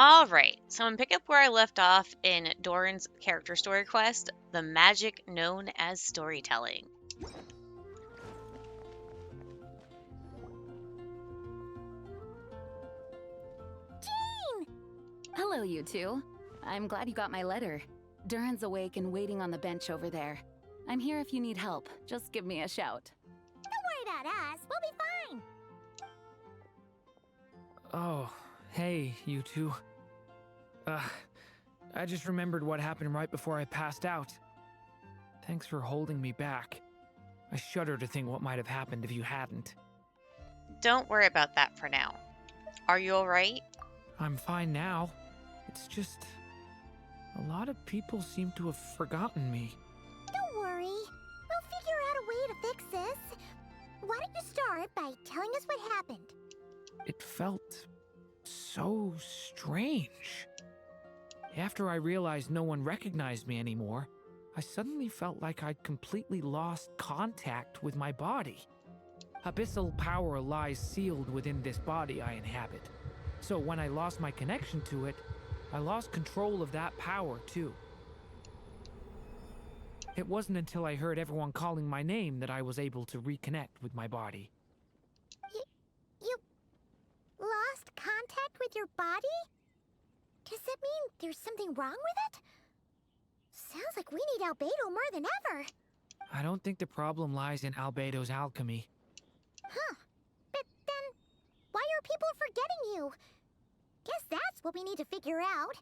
All right, so I'm gonna pick up where I left off in Doran's character story quest, the magic known as storytelling. Jane! Hello, you two. I'm glad you got my letter. Durin's awake and waiting on the bench over there. I'm here if you need help. Just give me a shout. Don't worry about us. We'll be fine. Oh, hey, you two. I just remembered what happened right before I passed out. Thanks for holding me back. I shudder to think what might have happened if you hadn't. Don't worry about that for now. Are you all right? I'm fine now. It's just... a lot of people seem to have forgotten me. Don't worry. We'll figure out a way to fix this. Why don't you start by telling us what happened? It felt so strange. After I realized no one recognized me anymore, I suddenly felt like I'd completely lost contact with my body. Abyssal power lies sealed within this body I inhabit. So when I lost my connection to it, I lost control of that power too. It wasn't until I heard everyone calling my name that I was able to reconnect with my body. You lost contact with your body? Does that mean there's something wrong with it? Sounds like we need Albedo more than ever. I don't think the problem lies in Albedo's alchemy. Huh. But then, why are people forgetting you? Guess that's what we need to figure out.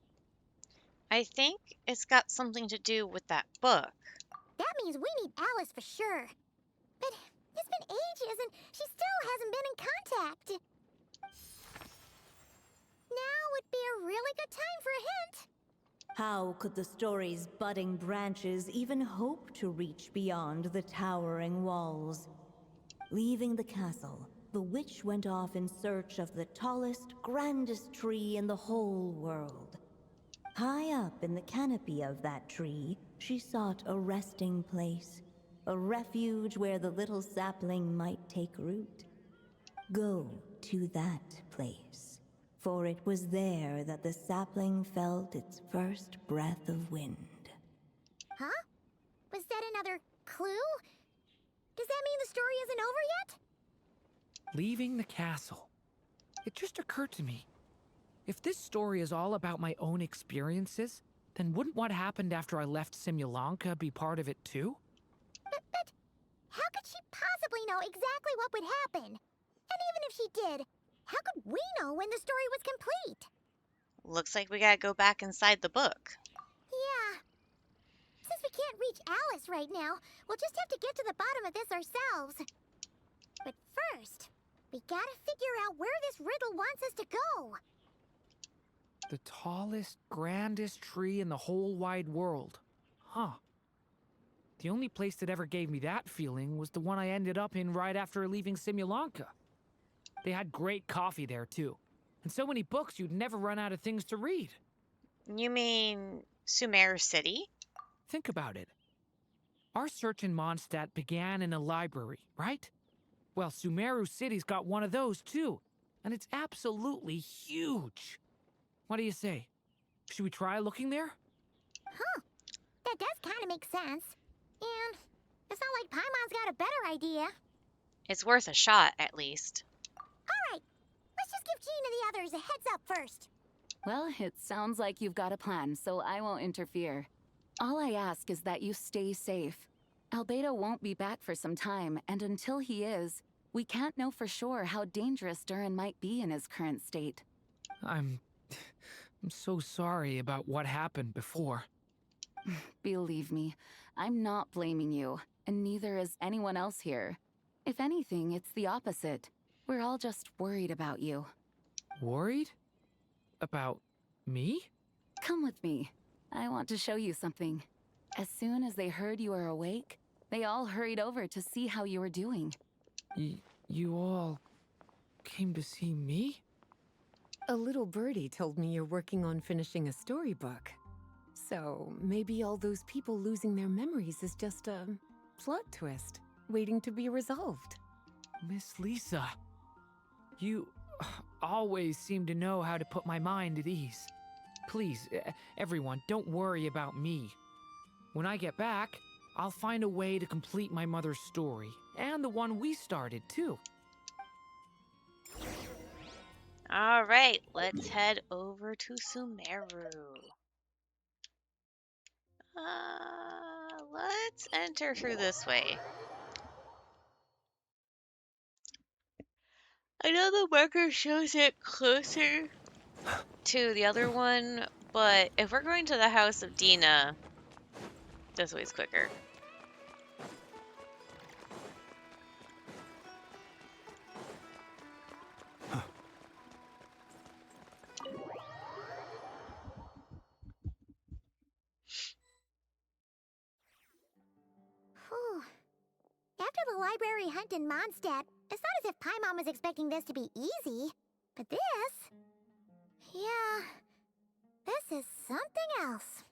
I think it's got something to do with that book. That means we need Alice for sure. But it's been ages and she still hasn't been in contact. Now would be a really good time for a hint. How could the story's budding branches even hope to reach beyond the towering walls? Leaving the castle, the witch went off in search of the tallest, grandest tree in the whole world. High up in the canopy of that tree, she sought a resting place, a refuge where the little sapling might take root. Go to that place, for it was there that the sapling felt its first breath of wind. Huh? Was that another clue? Does that mean the story isn't over yet? Leaving the castle. It just occurred to me. If this story is all about my own experiences, then wouldn't what happened after I left Simulanka be part of it too? But how could she possibly know exactly what would happen? And even if she did, how could we know when the story was complete? Looks like we gotta go back inside the book. Yeah. Since we can't reach Alice right now, we'll just have to get to the bottom of this ourselves. But first, we gotta figure out where this riddle wants us to go. The tallest, grandest tree in the whole wide world. Huh. The only place that ever gave me that feeling was the one I ended up in right after leaving Simulanka. They had great coffee there too, and so many books you'd never run out of things to read. You mean Sumeru City? Think about it. Our search in Mondstadt began in a library, right? Well, Sumeru City's got one of those too, and it's absolutely huge. What do you say? Should we try looking there? Huh. That does kind of make sense. And it's not like Paimon's got a better idea. It's worth a shot, at least. Alright, let's just give Jean and the others a heads up first. Well, it sounds like you've got a plan, so I won't interfere. All I ask is that you stay safe. Albedo won't be back for some time, and until he is, we can't know for sure how dangerous Durin might be in his current state. I'm so sorry about what happened before. Believe me, I'm not blaming you, and neither is anyone else here. If anything, it's the opposite. We're all just worried about you. Worried? About me? Come with me. I want to show you something. As soon as they heard you were awake, they all hurried over to see how you were doing. You all came to see me? A little birdie told me you're working on finishing a storybook. So maybe all those people losing their memories is just a plot twist, waiting to be resolved. Miss Lisa, you always seem to know how to put my mind at ease. Please, everyone, don't worry about me. When I get back, I'll find a way to complete my mother's story, and the one we started, too. All right, let's head over to Sumeru. Let's enter through this way. I know the marker shows it closer to the other one, but if we're going to the house of Dina, this way's quicker. Whew. After the library hunt in Mondstadt, it's not as if Paimon was expecting this to be easy. But this... Yeah... This is something else.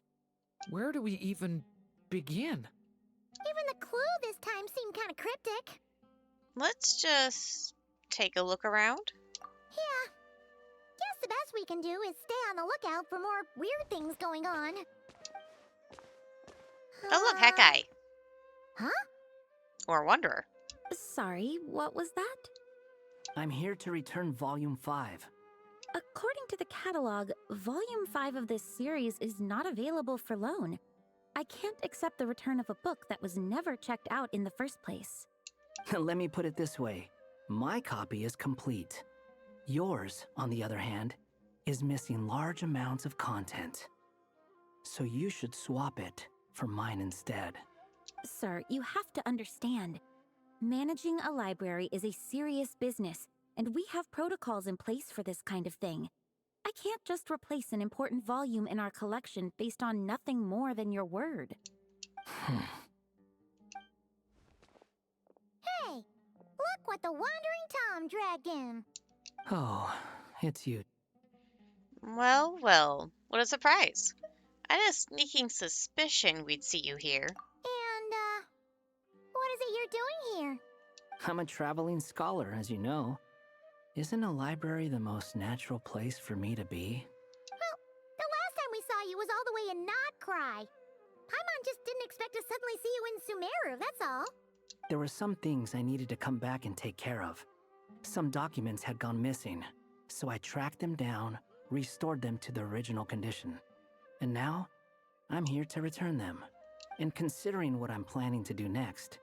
Where do we even begin? Even the clue this time seemed kind of cryptic. Let's just take a look around. Yeah. Guess the best we can do is stay on the lookout for more weird things going on. Oh, look, Hawkeye. Huh? Or Wanderer. Sorry, what was that? I'm here to return Volume 5. According to the catalog, Volume 5 of this series is not available for loan. I can't accept the return of a book that was never checked out in the first place. Let me put it this way. My copy is complete. Yours, on the other hand, is missing large amounts of content. So you should swap it for mine instead. Sir, you have to understand. Managing a library is a serious business, and we have protocols in place for this kind of thing. I can't just replace an important volume in our collection based on nothing more than your word. Hey! Look what the Wandering Tom dragged in! Oh, it's you. Well, well, what a surprise. I had a sneaking suspicion we'd see you here. And, what is it you're doing here? I'm a traveling scholar, as you know. Isn't a library the most natural place for me to be? Well, the last time we saw you was all the way in Notcry. Paimon just didn't expect to suddenly see you in Sumeru, that's all. There were some things I needed to come back and take care of. Some documents had gone missing, so I tracked them down, restored them to their original condition. And now, I'm here to return them. And considering what I'm planning to do next,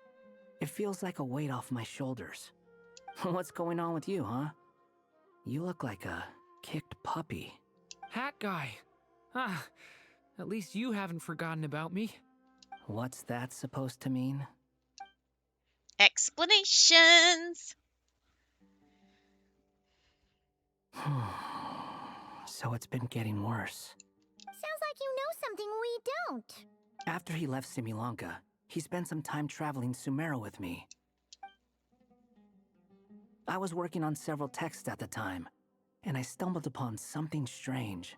it feels like a weight off my shoulders. What's going on with you, huh? You look like a kicked puppy. Hat guy. At least you haven't forgotten about me. What's that supposed to mean? Explanations! So it's been getting worse. Sounds like you know something we don't. After he left Simulanka, he spent some time traveling Sumeru with me. I was working on several texts at the time, and I stumbled upon something strange.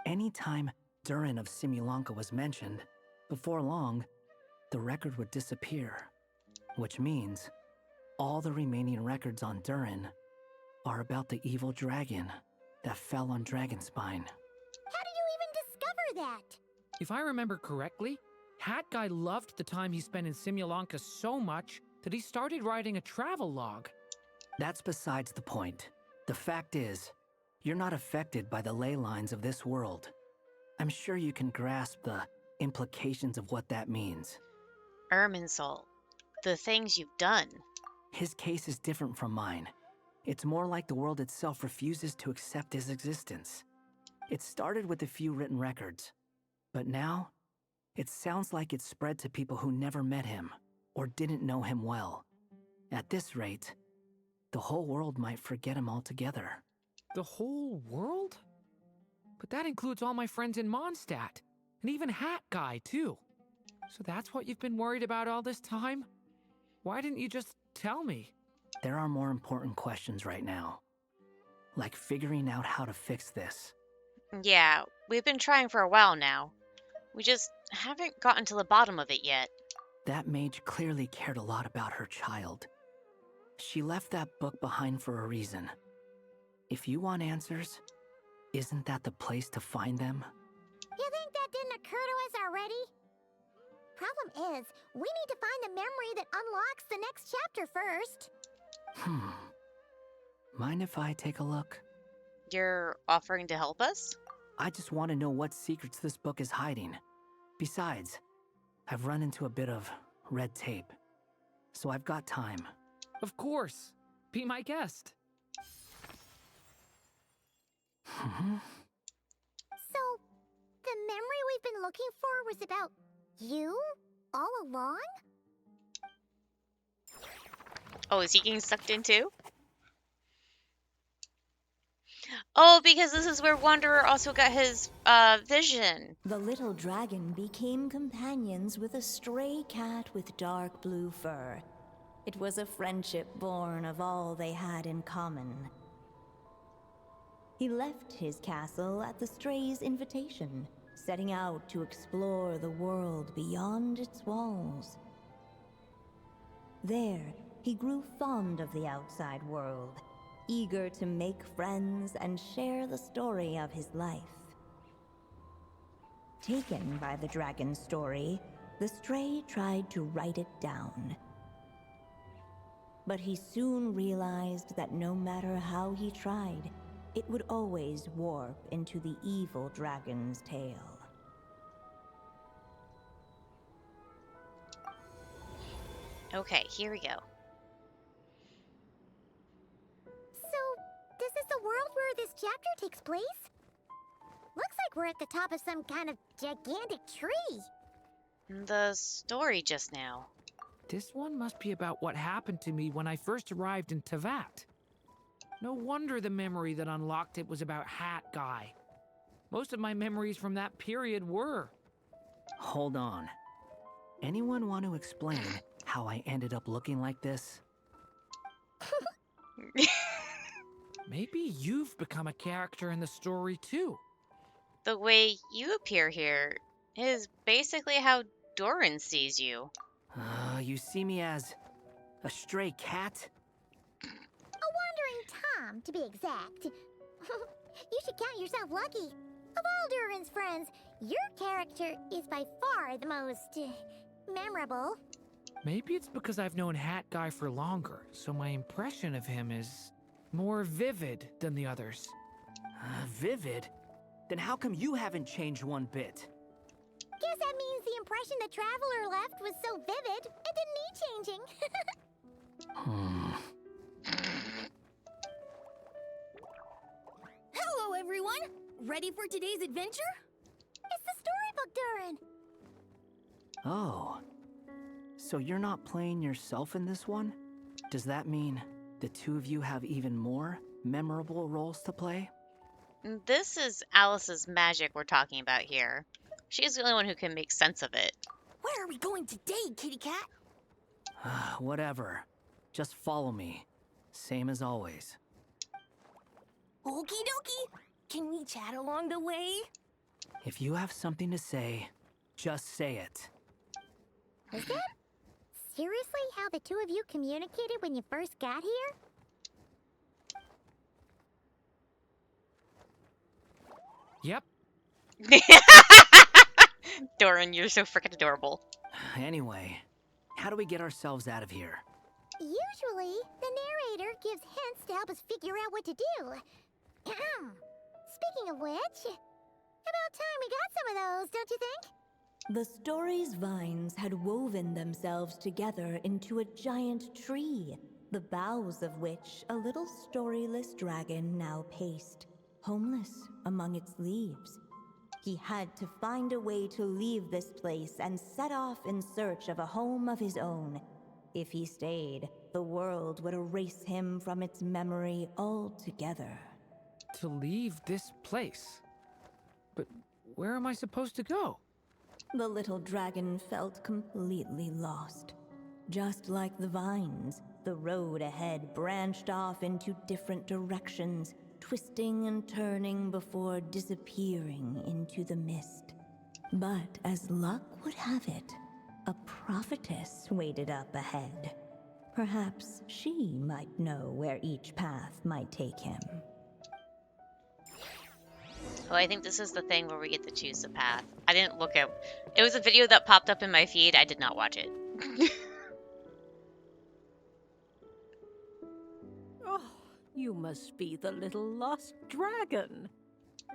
Anytime Durin of Simulanka was mentioned, before long, the record would disappear. Which means, all the remaining records on Durin are about the evil dragon that fell on Dragonspine. How did you even discover that? If I remember correctly, Hat Guy loved the time he spent in Simulanka so much that he started writing a travel log. That's besides the point. The fact is, you're not affected by the ley lines of this world. I'm sure you can grasp the implications of what that means. Irminsul. The things you've done. His case is different from mine. It's more like the world itself refuses to accept his existence. It started with a few written records, but now, it sounds like it's spread to people who never met him, or didn't know him well. At this rate, the whole world might forget him altogether. The whole world? But that includes all my friends in Mondstadt, and even Hat Guy, too. So that's what you've been worried about all this time? Why didn't you just tell me? There are more important questions right now. Like figuring out how to fix this. Yeah, we've been trying for a while now. We just haven't gotten to the bottom of it yet. That mage clearly cared a lot about her child. She left that book behind for a reason. If you want answers, isn't that the place to find them? You think that didn't occur to us already? Problem is, we need to find the memory that unlocks the next chapter first. Mind if I take a look? You're offering to help us? I just want to know what secrets this book is hiding. Besides, I've run into a bit of red tape, so I've got time. Of course. Be my guest. So, the memory we've been looking for was about you all along? Oh, is he getting sucked in too? Oh, because this is where Wanderer also got his vision. The little dragon became companions with a stray cat with dark blue fur. It was a friendship born of all they had in common. He left his castle at the stray's invitation, setting out to explore the world beyond its walls. There, he grew fond of the outside world, eager to make friends and share the story of his life. Taken by the dragon's story, the stray tried to write it down. But he soon realized that no matter how he tried, it would always warp into the evil dragon's tale. Okay, here we go. So, this is the world where this chapter takes place? Looks like we're at the top of some kind of gigantic tree. The story just now. This one must be about what happened to me when I first arrived in Tevat. No wonder the memory that unlocked it was about Hat Guy. Most of my memories from that period were. Hold on. Anyone want to explain how I ended up looking like this? Maybe you've become a character in the story too. The way you appear here is basically how Durin sees you. You see me as a stray cat? A wandering Tom, to be exact. You should count yourself lucky. Of all Durin's friends, your character is by far the most memorable. Maybe it's because I've known Hat Guy for longer, so my impression of him is more vivid than the others. Vivid? Then how come you haven't changed one bit? Guess that means the impression the traveler left was so vivid, it didn't need changing. Hello, everyone! Ready for today's adventure? It's the storybook, Durin. Oh. So you're not playing yourself in this one? Does that mean the two of you have even more memorable roles to play? This is Alice's magic we're talking about here. She's the only one who can make sense of it. Where are we going today, kitty cat? Whatever. Just follow me. Same as always. Okie dokie! Can we chat along the way? If you have something to say, just say it. Is that seriously how the two of you communicated when you first got here? Yep. Durin, you're so freaking adorable. Anyway, how do we get ourselves out of here? Usually, the narrator gives hints to help us figure out what to do. Speaking of which, about time we got some of those, don't you think? The story's vines had woven themselves together into a giant tree, the boughs of which a little storyless dragon now paced, homeless among its leaves. He had to find a way to leave this place and set off in search of a home of his own. If he stayed, the world would erase him from its memory altogether. To leave this place? But where am I supposed to go? The little dragon felt completely lost. Just like the vines, the road ahead branched off into different directions, twisting and turning before disappearing into the mist. But as luck would have it, a prophetess waited up ahead. Perhaps she might know where each path might take him. Oh, I think this is the thing where we get to choose the path. I didn't look at... It was a video that popped up in my feed. I did not watch it. Oh, you must be the little lost dragon.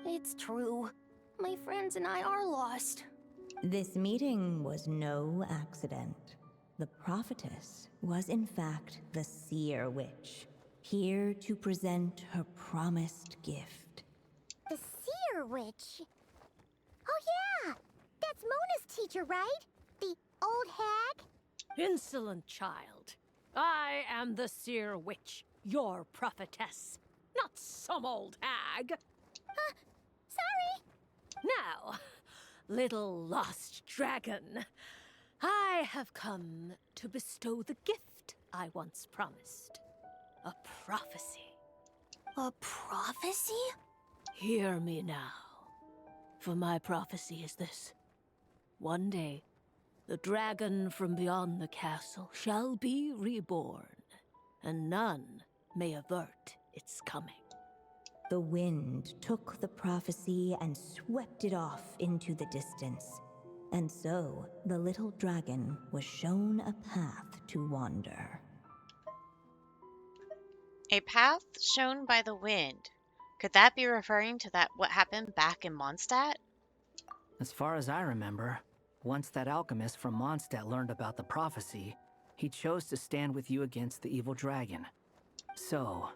It's true. My friends and I are lost. This meeting was no accident. The prophetess was in fact the seer witch, here to present her promised gift. The seer witch. Oh yeah, that's Mona's teacher, right? The old hag? Insolent child. I am the seer witch, your prophetess, not some old hag. Sorry. Now, little lost dragon, I have come to bestow the gift I once promised. A prophecy. A prophecy? Hear me now, for my prophecy is this. One day, the dragon from beyond the castle shall be reborn, and none may avert its coming. The wind took the prophecy and swept it off into the distance. And so, the little dragon was shown a path to wander. A path shown by the wind. Could that be referring to what happened back in Mondstadt? As far as I remember, once that alchemist from Mondstadt learned about the prophecy, he chose to stand with you against the evil dragon. So,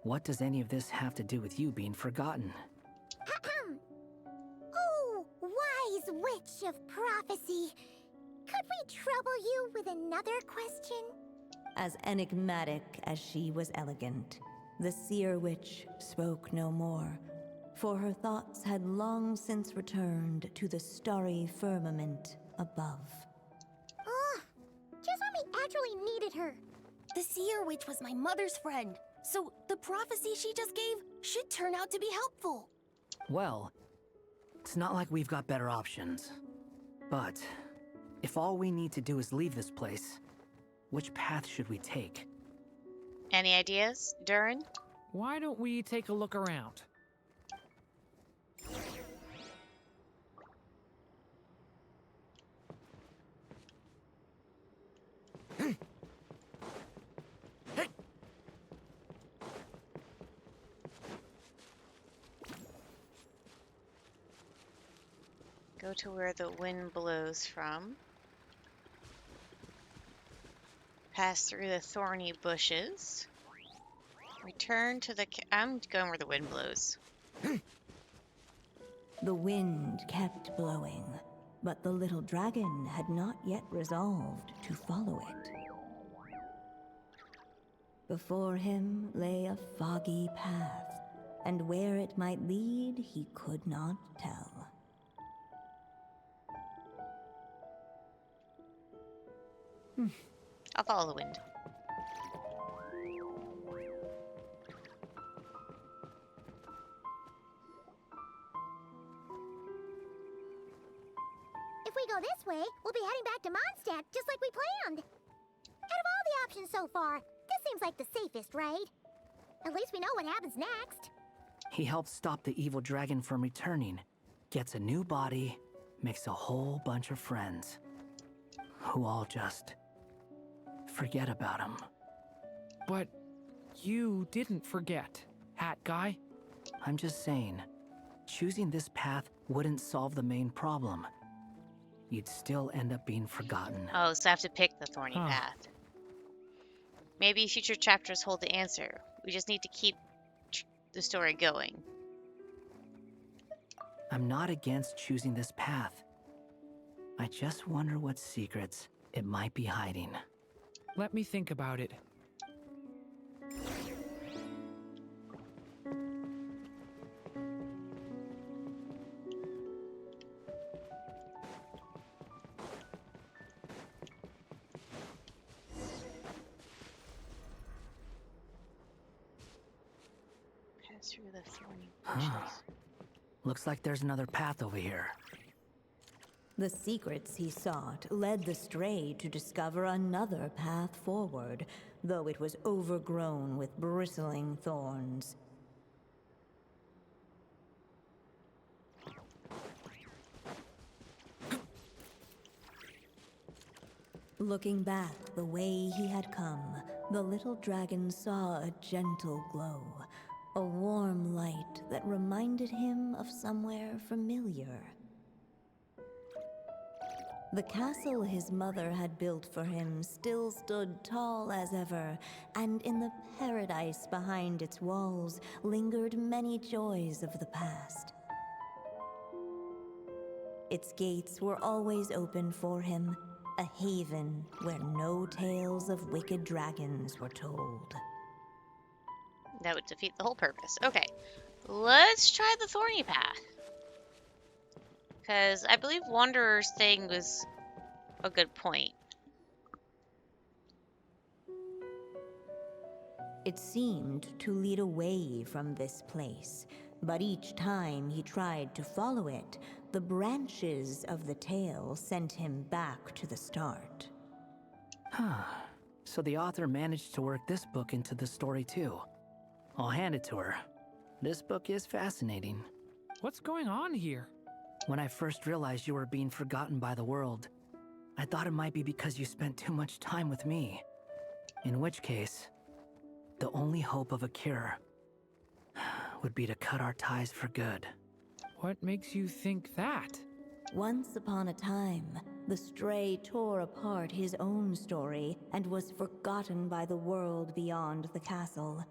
what does any of this have to do with you being forgotten? Oh, wise witch of prophecy. Could we trouble you with another question? As enigmatic as she was elegant, the seer witch spoke no more, for her thoughts had long since returned to the starry firmament above. Oh, just when we actually needed her. The seer witch was my mother's friend, so the prophecy she just gave should turn out to be helpful. Well, it's not like we've got better options. But, if all we need to do is leave this place, which path should we take? Any ideas, Durin? Why don't we take a look around? Go to where the wind blows from. Pass through the thorny bushes. Return to the... I'm going where the wind blows. The wind kept blowing, but the little dragon had not yet resolved to follow it. Before him lay a foggy path, and where it might lead he could not tell. I'll follow the wind. If we go this way, we'll be heading back to Mondstadt, just like we planned. Out of all the options so far, this seems like the safest, right? At least we know what happens next. He helps stop the evil dragon from returning, gets a new body, makes a whole bunch of friends, who all just forget about him. But you didn't forget, Hat Guy. I'm just saying, choosing this path wouldn't solve the main problem. You'd still end up being forgotten. Oh, so I have to pick the thorny Huh. path. Maybe future chapters hold the answer. We just need to keep the story going. I'm not against choosing this path. I just wonder what secrets it might be hiding. Let me think about it. Pass through the thorny bushes. Looks like there's another path over here. The secrets he sought led the stray to discover another path forward, though it was overgrown with bristling thorns. Looking back the way he had come, the little dragon saw a gentle glow, a warm light that reminded him of somewhere familiar. The castle his mother had built for him still stood tall as ever, and in the paradise behind its walls lingered many joys of the past. Its gates were always open for him, a haven where no tales of wicked dragons were told. That would defeat the whole purpose. Okay, let's try the thorny path. Because I believe Wanderer's thing was a good point. It seemed to lead away from this place, but each time he tried to follow it, the branches of the tale sent him back to the start. Huh. So the author managed to work this book into the story too. I'll hand it to her. This book is fascinating. What's going on here? When I first realized you were being forgotten by the world, I thought it might be because you spent too much time with me. In which case, the only hope of a cure would be to cut our ties for good. What makes you think that? Once upon a time, the Stray tore apart his own story and was forgotten by the world beyond the castle.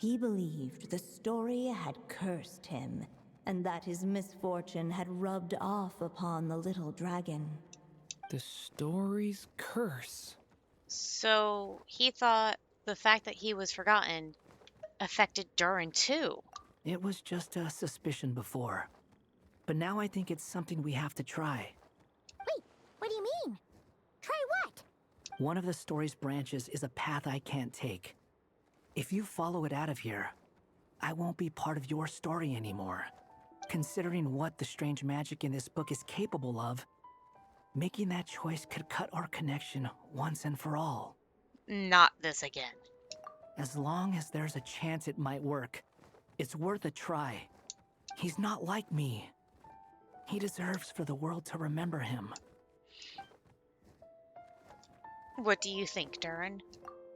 He believed the story had cursed him, and that his misfortune had rubbed off upon the little dragon. The story's curse. So he thought the fact that he was forgotten affected Durin too. It was just a suspicion before. But now I think it's something we have to try. Wait, what do you mean? Try what? One of the story's branches is a path I can't take. If you follow it out of here, I won't be part of your story anymore. Considering what the strange magic in this book is capable of, making that choice could cut our connection once and for all. Not this again. As long as there's a chance it might work, it's worth a try. He's not like me. He deserves for the world to remember him. What do you think, Durin?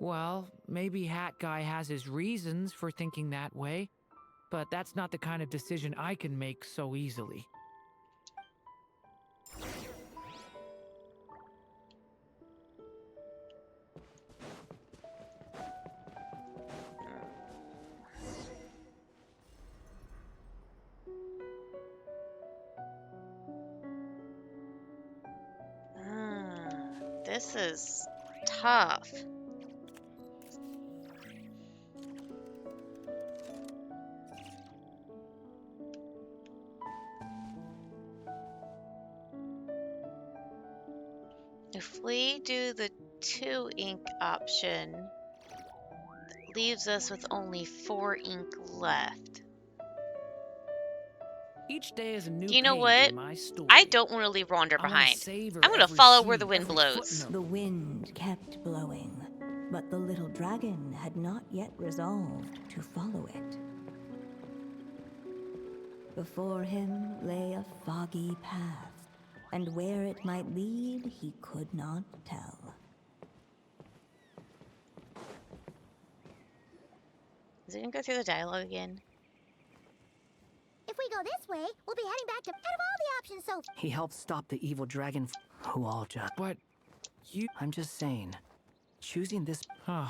Well, maybe Hat Guy has his reasons for thinking that way, but that's not the kind of decision I can make so easily. This is tough. If we do the 2 ink option, that leaves us with only 4 ink left. Each day is a new You know page what? in my story. I don't want to leave Rhonda I wanna behind. savor I'm going to every follow where the seed, wind every blows. footnote. The wind kept blowing, but the little dragon had not yet resolved to follow it. Before him lay a foggy path, and where it might lead he could not tell. Is it going to go through the dialogue again? If we go this way, we'll be heading back to out of all the options so He helped stop the evil dragon who all just... But you... I'm just saying, choosing this... Huh.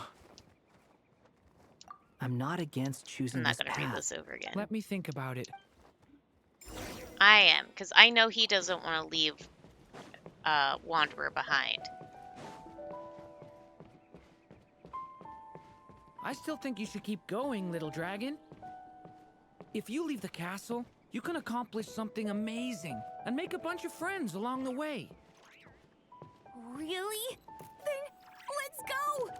I'm not against choosing I'm not this going to read path. this over again. Let me think about it. I am, because I know he doesn't want to leave Wanderer behind. I still think you should keep going, little dragon. If you leave the castle, you can accomplish something amazing and make a bunch of friends along the way. Really? Then let's go!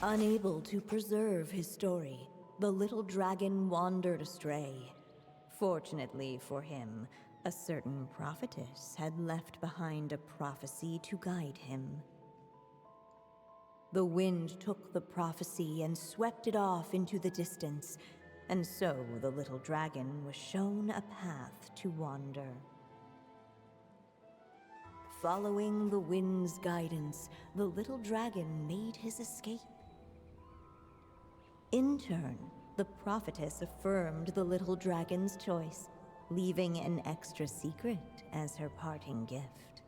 Unable to preserve his story, the little dragon wandered astray. Fortunately for him, a certain prophetess had left behind a prophecy to guide him. The wind took the prophecy and swept it off into the distance, and so the little dragon was shown a path to wander. Following the wind's guidance, the little dragon made his escape. In turn, the prophetess affirmed the little dragon's choice, leaving an extra secret as her parting gift.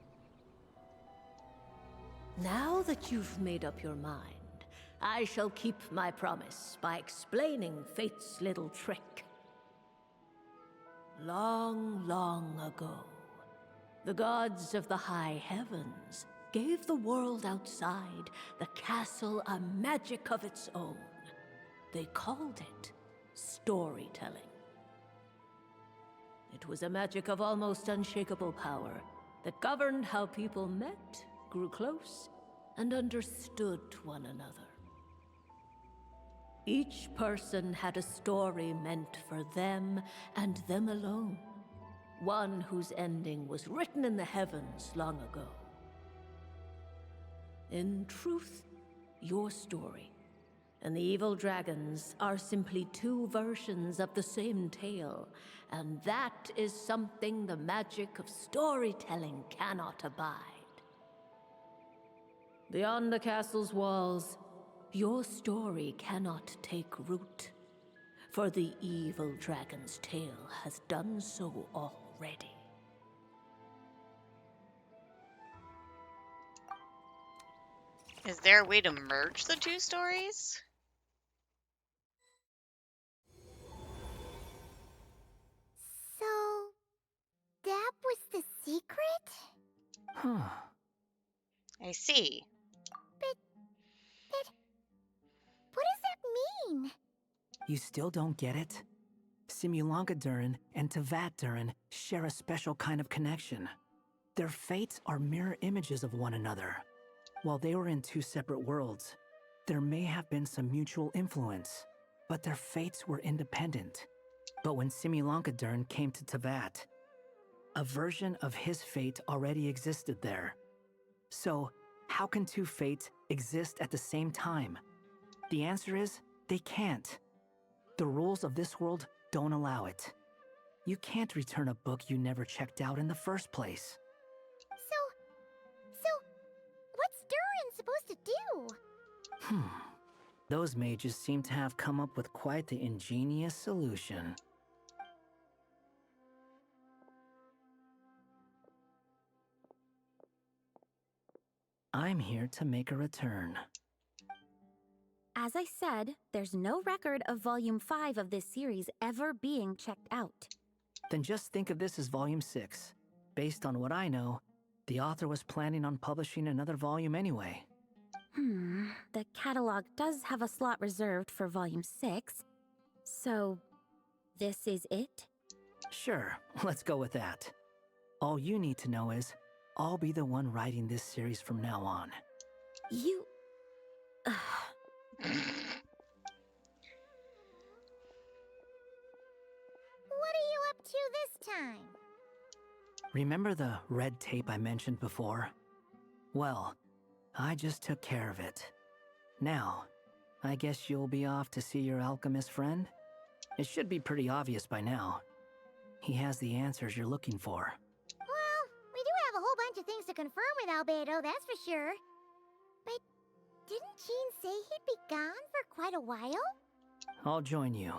Now that you've made up your mind, I shall keep my promise by explaining Fate's little trick. Long, long ago, the gods of the high heavens gave the world outside the castle a magic of its own. They called it storytelling. It was a magic of almost unshakable power that governed how people met, grew close, and understood one another. Each person had a story meant for them and them alone, one whose ending was written in the heavens long ago. In truth, your story and the evil dragons are simply two versions of the same tale, and that is something the magic of storytelling cannot abide. Beyond the castle's walls, your story cannot take root, for the evil dragon's tale has done so already. Is there a way to merge the two stories? So, that was the secret? Huh. I see. But what does that mean? You still don't get it? Simulanka Durin and Tevat Durin share a special kind of connection. Their fates are mirror images of one another. While they were in two separate worlds, there may have been some mutual influence, but their fates were independent. But when Simulanka Durin came to Tevat, a version of his fate already existed there. So, how can two fates exist at the same time? The answer is, they can't. The rules of this world don't allow it. You can't return a book you never checked out in the first place. So, what's Durin supposed to do? Those mages seem to have come up with quite the ingenious solution. I'm here to make a return. As I said, there's no record of Volume 5 of this series ever being checked out. Then just think of this as Volume 6. Based on what I know, the author was planning on publishing another volume anyway. The catalog does have a slot reserved for Volume 6. So, this is it? Sure, let's go with that. All you need to know is, I'll be the one writing this series from now on. You... What are you up to this time? Remember the red tape I mentioned before? Well, I just took care of it. Now, I guess you'll be off to see your alchemist friend? It should be pretty obvious by now. He has the answers you're looking for. Well, we do have a whole bunch of things to confirm with Albedo, that's for sure. But didn't Jean say he'd be gone for quite a while? I'll join you.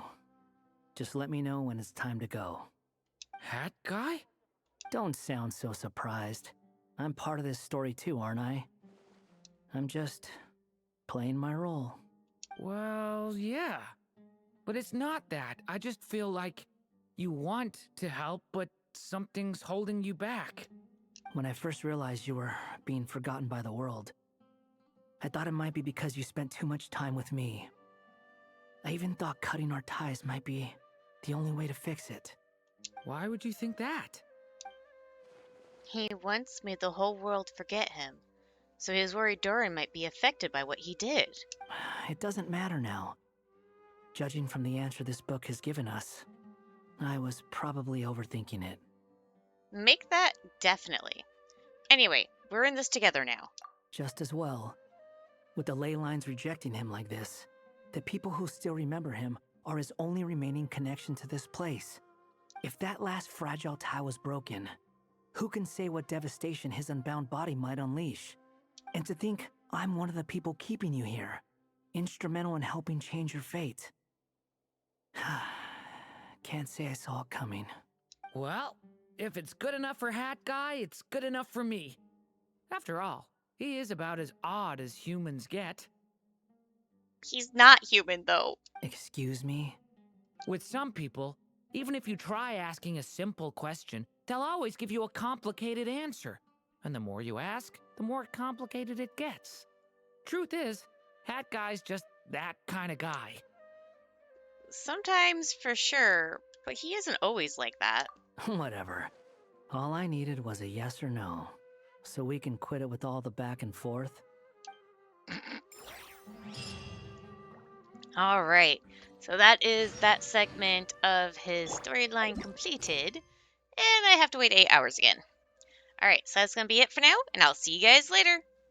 Just let me know when it's time to go. Hat guy? Don't sound so surprised. I'm part of this story too, aren't I? I'm just playing my role. Well, yeah. But it's not that. I just feel like you want to help, but something's holding you back. When I first realized you were being forgotten by the world, I thought it might be because you spent too much time with me. I even thought cutting our ties might be the only way to fix it. Why would you think that? He once made the whole world forget him, so he was worried Durin might be affected by what he did. It doesn't matter now. Judging from the answer this book has given us, I was probably overthinking it. Make that definitely. Anyway, we're in this together now. Just as well. With the ley lines rejecting him like this, the people who still remember him are his only remaining connection to this place. If that last fragile tie was broken, Who can say what devastation his unbound body might unleash? And to think I'm one of the people keeping you here, instrumental in helping change your fate. Can't say I saw it coming. Well, if it's good enough for Hat Guy, it's good enough for me. After all, he is about as odd as humans get. He's not human, though. Excuse me? With some people, even if you try asking a simple question, they'll always give you a complicated answer. And the more you ask, the more complicated it gets. Truth is, Hat Guy's just that kind of guy. Sometimes, for sure, but he isn't always like that. Whatever. All I needed was a yes or no. So we can quit it with all the back and forth. All right, so that is that segment of his storyline completed, and I have to wait 8 hours again. All right, so that's going to be it for now, and I'll see you guys later.